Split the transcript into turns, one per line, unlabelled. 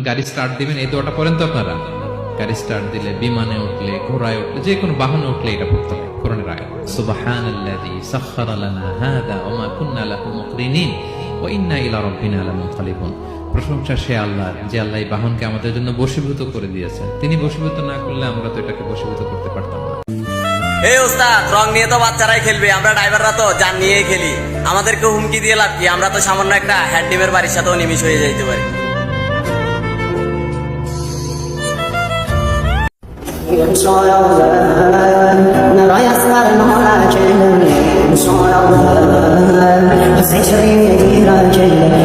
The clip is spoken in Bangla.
গাড়ি স্টার্ট দিবেন এই দোয়াটা পড়েন তো আপনারা। গাড়ি স্টার্ট দিলে, বিমানে উঠলে, ঘোড়ায় উঠলে, যে কোনো বাহনে উঠলে এটা পড়তে হয়। কোরআনের আয়াত, সুবহানাল্লাযী সাখখারা লানা হাযা ওয়া মা কুন্না লাহু মুকরিনিন ওয়া ইন্না ইলা রাব্বিনা লামুনকালিবুন। প্রশংসা সে আল্লাহর, যে আল্লাহ এই বাহনকে আমাদের জন্য বশীভূত করে দিয়েছেন। তিনি বশীভূত না করলে আমরা তো এটাকে বশীভূত করতে পারতাম না।
এই ওস্তাদ, রং নিয়ে তো বাচ্চারাই খেলবে, আমরা ড্রাইভাররা তো যান নিয়েই খেলি। আমাদেরকে হুমকি দিয়ে লাভ কি? আমরা তো সামান্য একটা হ্যাড ডিমের বাড়ির সাথেও নিমিশ হয়ে যাইতে পারি।
Sen